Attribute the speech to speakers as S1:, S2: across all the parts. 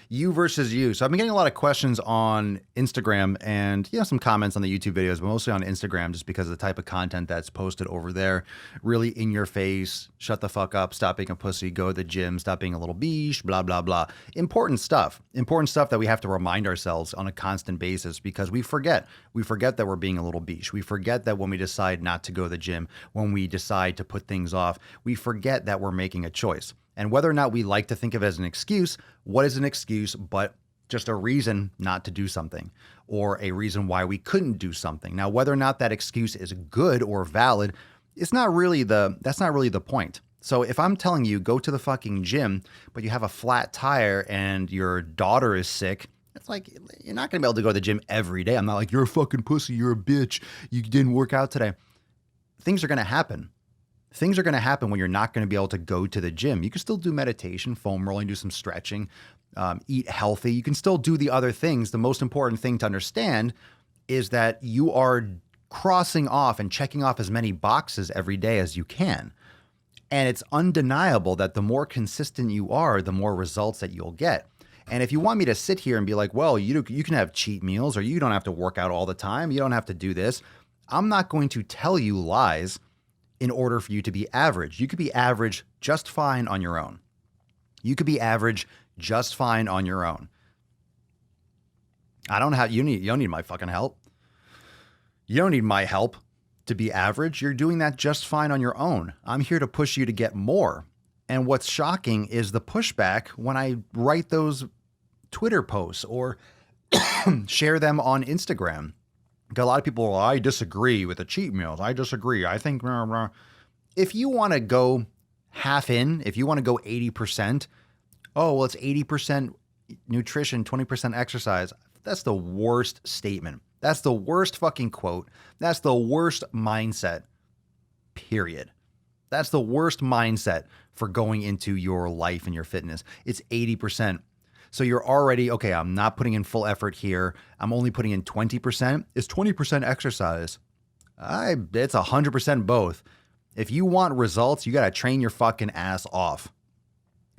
S1: You versus you. So I've been getting a lot of questions on Instagram and some comments on the YouTube videos, but mostly on Instagram just because of the type of content that's posted over there. Really in your face, shut the fuck up, stop being a pussy, go to the gym, stop being a little beesh, blah, blah, blah. Important stuff. Important stuff that we have to remind ourselves on a constant basis because we forget. We forget that we're being a little beesh. We forget that when we decide not to go to the gym, when we decide to put things off, we forget that we're making a choice. And whether or not we like to think of it as an excuse, what is an excuse but just a reason not to do something or a reason why we couldn't do something? Now, whether or not that excuse is good or valid, that's not really the point. So if I'm telling you go to the fucking gym, but you have a flat tire and your daughter is sick, it's like you're not going to be able to go to the gym every day. I'm not like, you're a fucking pussy, you're a bitch, you didn't work out today. Things are going to happen. Things are going to happen when you're not going to be able to go to the gym. You can still do meditation, foam rolling, do some stretching, eat healthy. You can still do the other things. The most important thing to understand is that you are crossing off and checking off as many boxes every day as you can. And it's undeniable that the more consistent you are, the more results that you'll get. And if you want me to sit here and be like, well, you can have cheat meals or you don't have to work out all the time, you don't have to do this, I'm not going to tell you lies in order for you to be average. You could be average just fine on your own. You could be average just fine on your own. You don't need my fucking help. You don't need my help to be average. You're doing that just fine on your own. I'm here to push you to get more. And what's shocking is the pushback when I write those Twitter posts or share them on Instagram. A lot of people, I disagree with the cheat meals. I disagree. I think, blah, blah. If you want to go half in, if you want to go 80%, oh, well, it's 80% nutrition, 20% exercise. That's the worst statement. That's the worst fucking quote. That's the worst mindset, period. That's the worst mindset for going into your life and your fitness. It's 80%. So you're already, okay, I'm not putting in full effort here. I'm only putting in 20%. It's 20% exercise. It's 100% both. If you want results, you got to train your fucking ass off.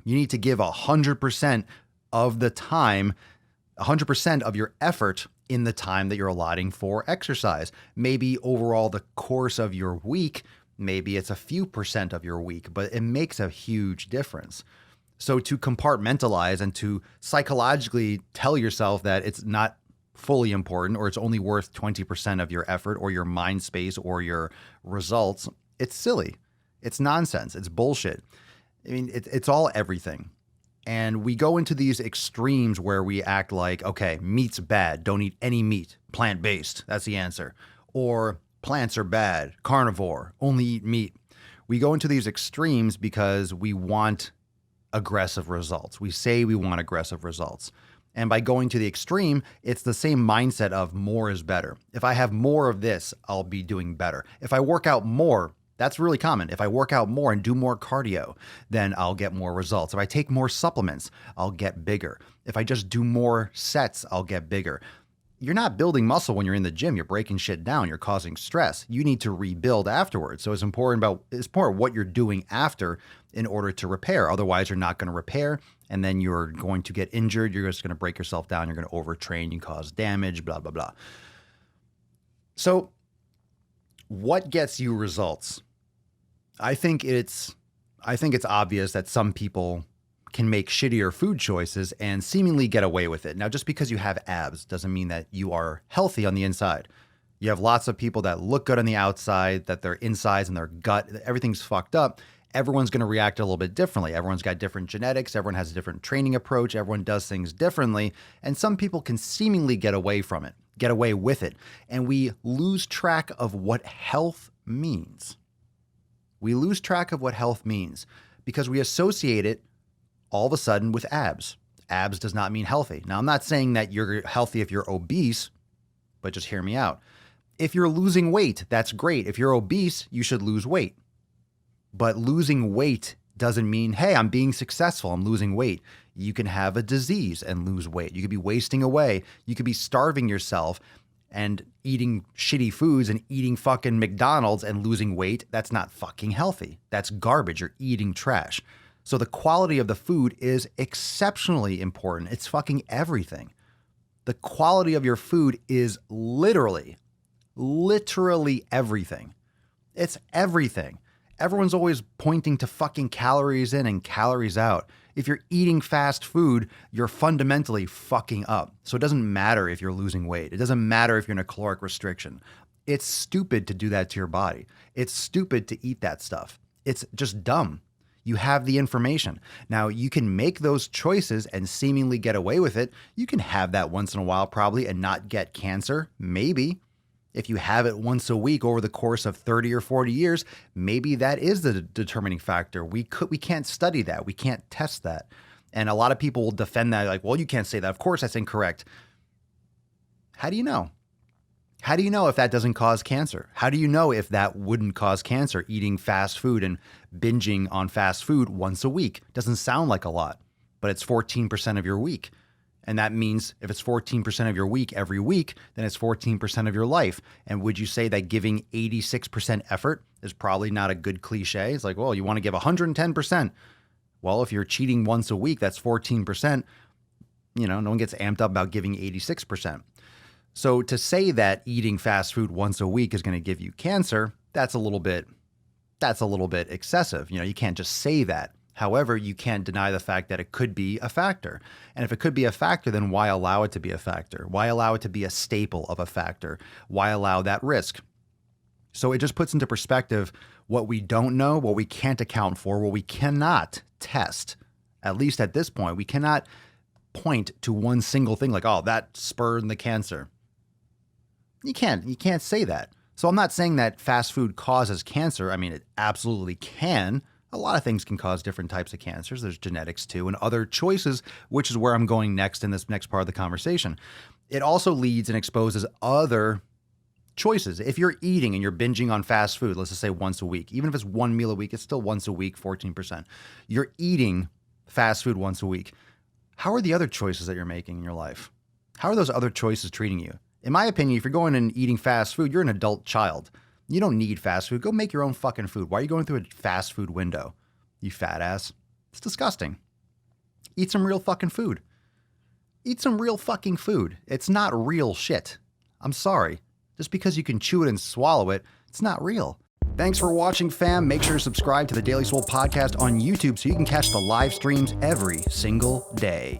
S1: You need to give 100% of the time, 100% of your effort in the time that you're allotting for exercise. Maybe overall the course of your week, maybe it's a few percent of your week, but it makes a huge difference. So to compartmentalize and to psychologically tell yourself that it's not fully important or it's only worth 20% of your effort or your mind space or your results, it's silly. It's nonsense. It's bullshit. I mean, it's all everything. And we go into these extremes where we act like, okay, meat's bad. Don't eat any meat. Plant-based. That's the answer. Or plants are bad. Carnivore. Only eat meat. We go into these extremes because we want aggressive results. We say we want aggressive results. And by going to the extreme, it's the same mindset of more is better. If I have more of this, I'll be doing better. If I work out more, that's really common. If I work out more and do more cardio, then I'll get more results. If I take more supplements, I'll get bigger. If I just do more sets, I'll get bigger. You're not building muscle when you're in the gym. You're breaking shit down. You're causing stress. You need to rebuild afterwards. So it's important what you're doing after in order to repair. Otherwise, you're not going to repair, and then you're going to get injured. You're just going to break yourself down. You're going to overtrain. You cause damage, blah, blah, blah. So what gets you results? I think it's obvious that some people can make shittier food choices and seemingly get away with it. Now, just because you have abs doesn't mean that you are healthy on the inside. You have lots of people that look good on the outside, that their insides and their gut, everything's fucked up. Everyone's going to react a little bit differently. Everyone's got different genetics. Everyone has a different training approach. Everyone does things differently. And some people can seemingly get away with it. And we lose track of what health means. We lose track of what health means because we associate it all of a sudden with abs. Abs does not mean healthy. Now, I'm not saying that you're healthy if you're obese, but just hear me out. If you're losing weight, that's great. If you're obese, you should lose weight. But losing weight doesn't mean, hey, I'm being successful, I'm losing weight. You can have a disease and lose weight. You could be wasting away. You could be starving yourself and eating shitty foods and eating fucking McDonald's and losing weight. That's not fucking healthy. That's garbage. You're eating trash. So the quality of the food is exceptionally important. It's fucking everything. The quality of your food is literally everything. It's everything. Everyone's always pointing to fucking calories in and calories out. If you're eating fast food, you're fundamentally fucking up. So it doesn't matter if you're losing weight. It doesn't matter if you're in a caloric restriction. It's stupid to do that to your body. It's stupid to eat that stuff. It's just dumb. You have the information. Now, you can make those choices and seemingly get away with it. You can have that once in a while probably and not get cancer. Maybe. If you have it once a week over the course of 30 or 40 years, maybe that is the determining factor. We can't study that. We can't test that. And a lot of people will defend that like, well, you can't say that. Of course, that's incorrect. How do you know? How do you know if that doesn't cause cancer? How do you know if that wouldn't cause cancer, eating fast food and binging on fast food once a week? Doesn't sound like a lot, but it's 14% of your week. And that means if it's 14% of your week every week, then it's 14% of your life. And would you say that giving 86% effort is probably not a good cliche? It's like, well, you want to give 110%. Well, if you're cheating once a week, that's 14%. No one gets amped up about giving 86%. So to say that eating fast food once a week is going to give you cancer, that's a little bit excessive. You can't just say that. However, you can't deny the fact that it could be a factor. And if it could be a factor, then why allow it to be a factor? Why allow it to be a staple of a factor? Why allow that risk? So it just puts into perspective what we don't know, what we can't account for, what we cannot test. At least at this point, we cannot point to one single thing like, oh, that spurred the cancer. You can't say that. So I'm not saying that fast food causes cancer. I mean, it absolutely can. A lot of things can cause different types of cancers. There's genetics too, and other choices, which is where I'm going next in this next part of the conversation. It also leads and exposes other choices. If you're eating and you're binging on fast food, let's just say once a week, even if it's one meal a week, it's still once a week, 14%. You're eating fast food once a week. How are the other choices that you're making in your life? How are those other choices treating you? In my opinion, if you're going and eating fast food, you're an adult child. You don't need fast food. Go make your own fucking food. Why are you going through a fast food window? You fat ass. It's disgusting. Eat some real fucking food. Eat some real fucking food. It's not real shit. I'm sorry. Just because you can chew it and swallow it, it's not real. Thanks for watching, fam. Make sure to subscribe to the Daily Swole podcast on YouTube so you can catch the live streams every single day.